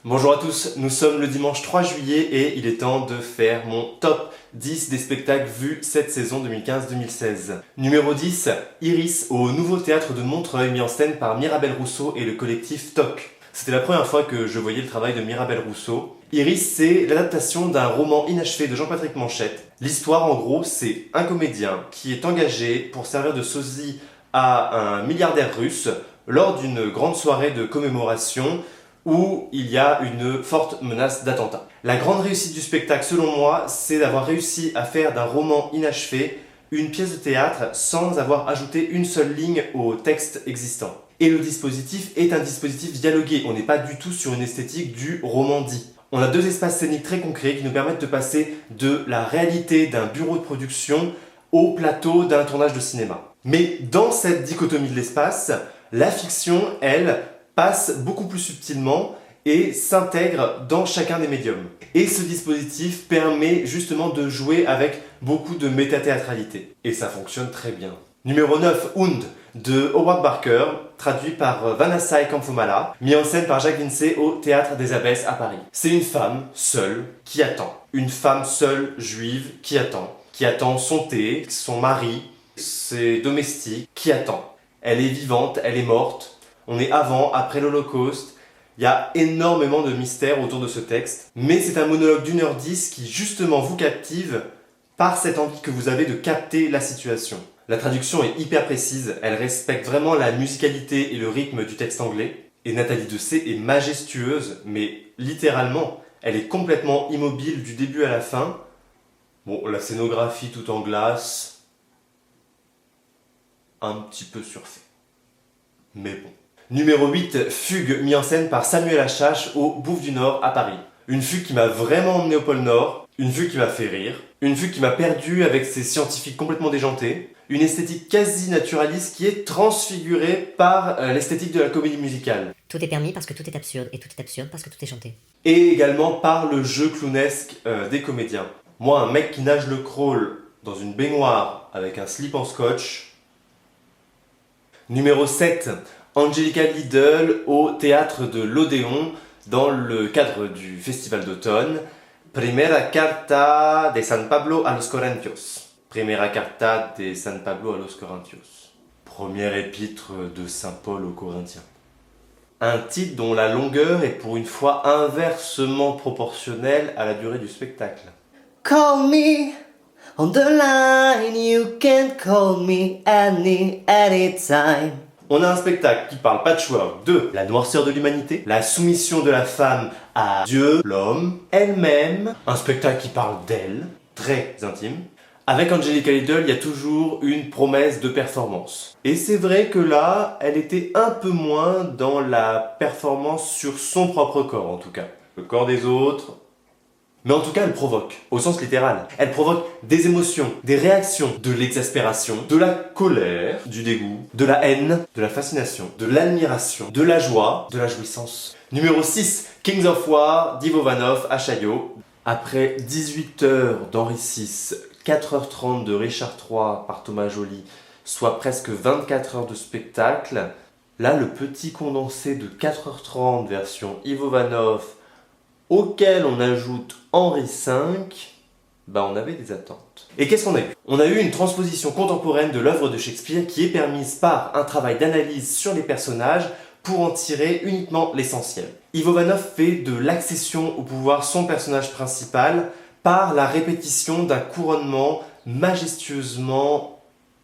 Bonjour à tous, nous sommes le dimanche 3 juillet et il est temps de faire mon top 10 des spectacles vus cette saison 2015-2016. Numéro 10, Iris au Nouveau Théâtre de Montreuil, mis en scène par Mirabel Rousseau et le collectif TOC. C'était la première fois que je voyais le travail de Mirabel Rousseau. Iris, c'est l'adaptation d'un roman inachevé de Jean-Patrick Manchette. L'histoire, en gros, c'est un comédien qui est engagé pour servir de sosie à un milliardaire russe lors d'une grande soirée de commémoration où il y a une forte menace d'attentat. La grande réussite du spectacle, selon moi, c'est d'avoir réussi à faire d'un roman inachevé une pièce de théâtre sans avoir ajouté une seule ligne au texte existant. Et le dispositif est un dispositif dialogué, on n'est pas du tout sur une esthétique du roman dit. On a deux espaces scéniques très concrets qui nous permettent de passer de la réalité d'un bureau de production au plateau d'un tournage de cinéma. Mais dans cette dichotomie de l'espace, la fiction, elle, passe beaucoup plus subtilement et s'intègre dans chacun des médiums. Et ce dispositif permet justement de jouer avec beaucoup de métathéâtralité. Et ça fonctionne très bien. Numéro 9, Hund, de Howard Barker, traduit par Vanessa Kamfumala, mis en scène par Jacques Vincey au Théâtre des Abbesses à Paris. C'est une femme seule qui attend. Une femme seule, juive, qui attend son thé, son mari, ses domestiques, qui attend. Elle est vivante, elle est morte. On est avant, après l'Holocauste. Il y a énormément de mystères autour de ce texte. Mais c'est un monologue d'1h10 qui justement vous captive par cette envie que vous avez de capter la situation. La traduction est hyper précise, elle respecte vraiment la musicalité et le rythme du texte anglais. Et Nathalie Dessay est majestueuse, mais littéralement, elle est complètement immobile du début à la fin. Bon, la scénographie tout en glace, un petit peu surfait. Mais bon. Numéro 8, Fugue, mis en scène par Samuel Achache au Bouffe du Nord à Paris. Une fugue qui m'a vraiment emmené au pôle Nord, une fugue qui m'a fait rire, une fugue qui m'a perdu avec ses scientifiques complètement déjantés, une esthétique quasi naturaliste qui est transfigurée par l'esthétique de la comédie musicale. Tout est permis parce que tout est absurde, et tout est absurde parce que tout est chanté. Et également par le jeu clownesque des comédiens. Moi, un mec qui nage le crawl dans une baignoire avec un slip en scotch. Numéro 7, Angelica Lidl au théâtre de l'Odéon dans le cadre du festival d'automne. Primera carta de San Pablo a los Corintios. Primera carta de San Pablo a los Corintios. Première épître de Saint Paul aux Corinthiens. Un titre dont la longueur est pour une fois inversement proportionnelle à la durée du spectacle. Call me on the line, you can call me anytime. On a un spectacle qui parle patchwork de la noirceur de l'humanité, la soumission de la femme à Dieu, l'homme, elle-même. Un spectacle qui parle d'elle, très intime. Avec Angelica Lidl, il y a toujours une promesse de performance. Et c'est vrai que là, elle était un peu moins dans la performance sur son propre corps en tout cas. Le corps des autres. Mais en tout cas, elle provoque, au sens littéral. Elle provoque des émotions, des réactions, de l'exaspération, de la colère, du dégoût, de la haine, de la fascination, de l'admiration, de la joie, de la jouissance. Numéro 6, Kings of War d'Ivo Vanov à Chaillot. Après 18 heures d'Henri VI, 4h30 de Richard III par Thomas Joly, soit presque 24 heures de spectacle, là, le petit condensé de 4h30 version Ivo Vanov, auquel on ajoute Henri V, on avait des attentes. Et qu'est-ce qu'on a eu? On a eu une transposition contemporaine de l'œuvre de Shakespeare qui est permise par un travail d'analyse sur les personnages pour en tirer uniquement l'essentiel. Ivo Vanov fait de l'accession au pouvoir son personnage principal par la répétition d'un couronnement majestueusement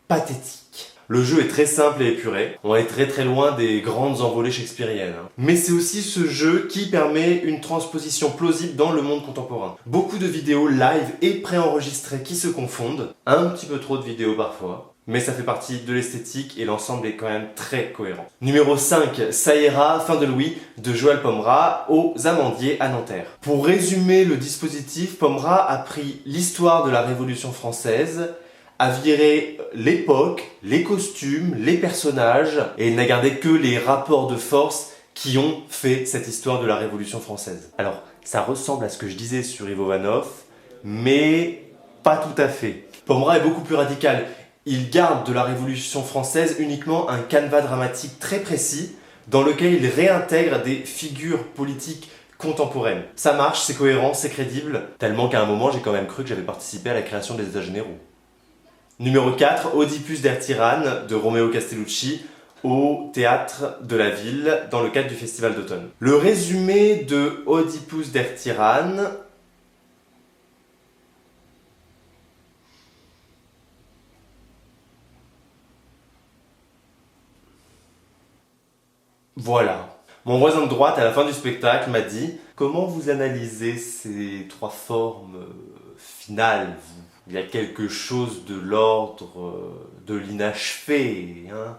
pathétique. Le jeu est très simple et épuré, on est très loin des grandes envolées shakespeariennes. Mais c'est aussi ce jeu qui permet une transposition plausible dans le monde contemporain. Beaucoup de vidéos live et préenregistrées qui se confondent, un petit peu trop de vidéos parfois, mais ça fait partie de l'esthétique et l'ensemble est quand même très cohérent. Numéro 5, Ça ira, fin de Louis, de Joël Pomera aux Amandiers à Nanterre. Pour résumer le dispositif, Pomera a pris l'histoire de la Révolution française, a viré l'époque, les costumes, les personnages, et il n'a gardé que les rapports de force qui ont fait cette histoire de la Révolution française. Alors, ça ressemble à ce que je disais sur Ivo Vanov, mais pas tout à fait. Pomera est beaucoup plus radical. Il garde de la Révolution française uniquement un canevas dramatique très précis, dans lequel il réintègre des figures politiques contemporaine. Ça marche, c'est cohérent, c'est crédible, tellement qu'à un moment j'ai quand même cru que j'avais participé à la création des États généraux. Numéro 4, Oedipus der Tyrann de Romeo Castellucci au théâtre de la ville dans le cadre du festival d'automne. Le résumé de Oedipus der Tyrann. Voilà. Mon voisin de droite, à la fin du spectacle, m'a dit « Comment vous analysez ces trois formes finales, vous ? Il y a quelque chose de l'ordre de l'inachevé, hein ?»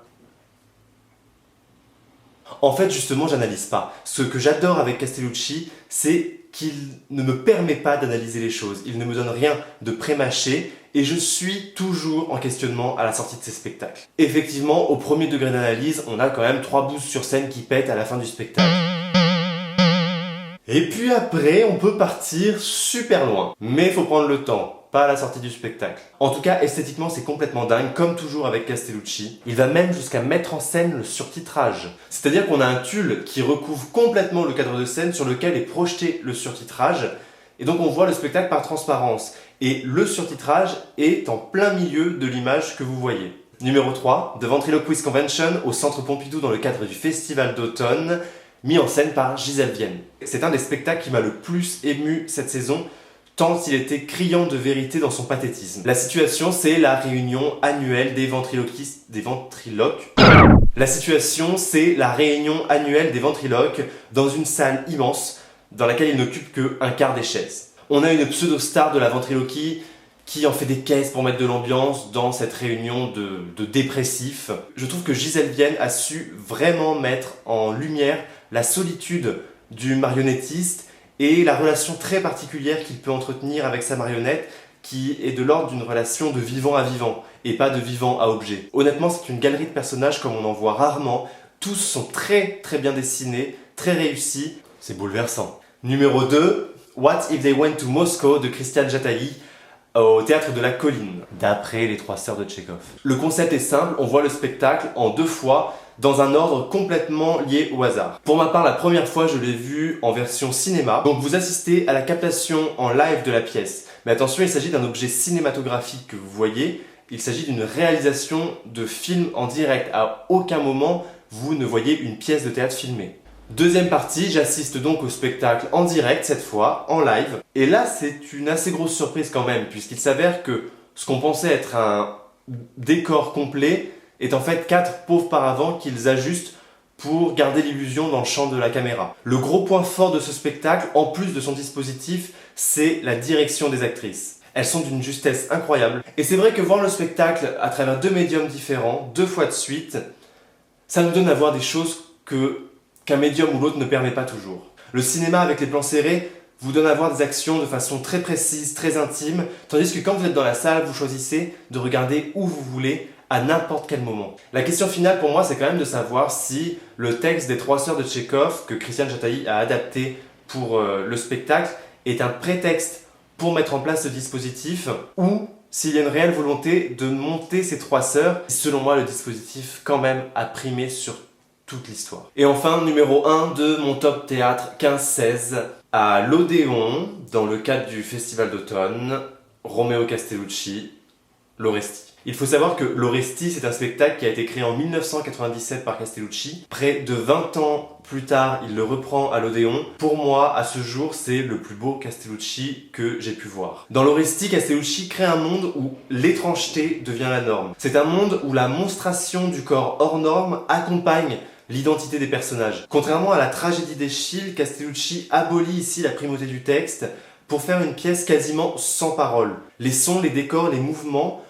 En fait, justement, j'analyse pas. Ce que j'adore avec Castellucci, c'est qu'il ne me permet pas d'analyser les choses. Il ne me donne rien de prémâché et je suis toujours en questionnement à la sortie de ces spectacles. Effectivement, au premier degré d'analyse, on a quand même 3 bouses sur scène qui pètent à la fin du spectacle. Et puis après, on peut partir super loin. Mais il faut prendre le temps, pas à la sortie du spectacle. En tout cas, esthétiquement, c'est complètement dingue, comme toujours avec Castellucci. Il va même jusqu'à mettre en scène le surtitrage. C'est-à-dire qu'on a un tulle qui recouvre complètement le cadre de scène sur lequel est projeté le surtitrage. Et donc on voit le spectacle par transparence. Et le surtitrage est en plein milieu de l'image que vous voyez. Numéro 3, The Ventriloquist Convention au Centre Pompidou dans le cadre du Festival d'automne, mis en scène par Gisèle Vienne. C'est un des spectacles qui m'a le plus ému cette saison, tant il était criant de vérité dans son pathétisme. La situation, c'est la réunion annuelle des ventriloques. La situation, c'est la réunion annuelle des ventriloques dans une salle immense dans laquelle il n'occupe qu'un quart des chaises. On a une pseudo-star de la ventriloquie qui en fait des caisses pour mettre de l'ambiance dans cette réunion de dépressifs. Je trouve que Gisèle Vienne a su vraiment mettre en lumière la solitude du marionnettiste et la relation très particulière qu'il peut entretenir avec sa marionnette qui est de l'ordre d'une relation de vivant à vivant et pas de vivant à objet. Honnêtement, c'est une galerie de personnages comme on en voit rarement. Tous sont très très bien dessinés, très réussis. C'est bouleversant. Numéro 2, What If They Went to Moscow de Christian Jataï au Théâtre de la Colline, d'après Les Trois Sœurs de Tchekhov. Le concept est simple, on voit le spectacle en 2 fois, dans un ordre complètement lié au hasard. Pour ma part, la première fois, je l'ai vu en version cinéma, donc vous assistez à la captation en live de la pièce. Mais attention, il s'agit d'un objet cinématographique que vous voyez, il s'agit d'une réalisation de film en direct. À aucun moment, vous ne voyez une pièce de théâtre filmée. Deuxième partie, j'assiste donc au spectacle en direct cette fois, en live. Et là, c'est une assez grosse surprise quand même, puisqu'il s'avère que ce qu'on pensait être un décor complet est en fait 4 pauvres paravents qu'ils ajustent pour garder l'illusion dans le champ de la caméra. Le gros point fort de ce spectacle, en plus de son dispositif, c'est la direction des actrices. Elles sont d'une justesse incroyable. Et c'est vrai que voir le spectacle à travers 2 médiums différents, 2 fois de suite, ça nous donne à voir des choses qu'un médium ou l'autre ne permet pas toujours. Le cinéma avec les plans serrés vous donne à voir des actions de façon très précise, très intime, tandis que quand vous êtes dans la salle, vous choisissez de regarder où vous voulez, à n'importe quel moment. La question finale pour moi, c'est quand même de savoir si le texte des Trois Sœurs de Tchekhov, que Christian Jataï a adapté pour le spectacle, est un prétexte pour mettre en place ce dispositif, ou s'il y a une réelle volonté de monter ces 3 sœurs. Selon moi, le dispositif quand même a primé sur toute l'histoire. Et enfin, numéro 1 de mon top théâtre 15-16, à l'Odéon, dans le cadre du Festival d'automne, Romeo Castellucci, l'Oresti. Il faut savoir que l'Oresti, c'est un spectacle qui a été créé en 1997 par Castellucci. Près de 20 ans plus tard, il le reprend à l'Odéon. Pour moi, à ce jour, c'est le plus beau Castellucci que j'ai pu voir. Dans l'Oresti, Castellucci crée un monde où l'étrangeté devient la norme. C'est un monde où la monstration du corps hors norme accompagne l'identité des personnages. Contrairement à la tragédie d'Eschyle, Castellucci abolit ici la primauté du texte pour faire une pièce quasiment sans parole. Les sons, les décors, les mouvements,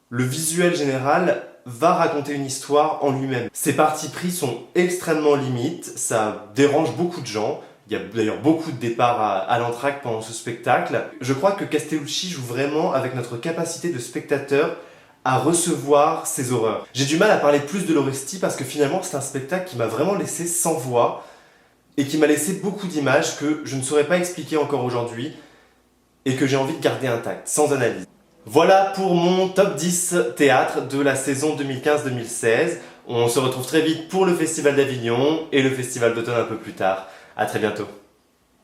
le visuel général va raconter une histoire en lui-même. Ces partis pris sont extrêmement limites, ça dérange beaucoup de gens. Il y a d'ailleurs beaucoup de départs à l'entracte pendant ce spectacle. Je crois que Castellucci joue vraiment avec notre capacité de spectateur à recevoir ces horreurs. J'ai du mal à parler plus de l'Oresti parce que finalement c'est un spectacle qui m'a vraiment laissé sans voix et qui m'a laissé beaucoup d'images que je ne saurais pas expliquer encore aujourd'hui et que j'ai envie de garder intactes, sans analyse. Voilà pour mon top 10 théâtre de la saison 2015-2016. On se retrouve très vite pour le Festival d'Avignon et le Festival d'automne un peu plus tard. À très bientôt.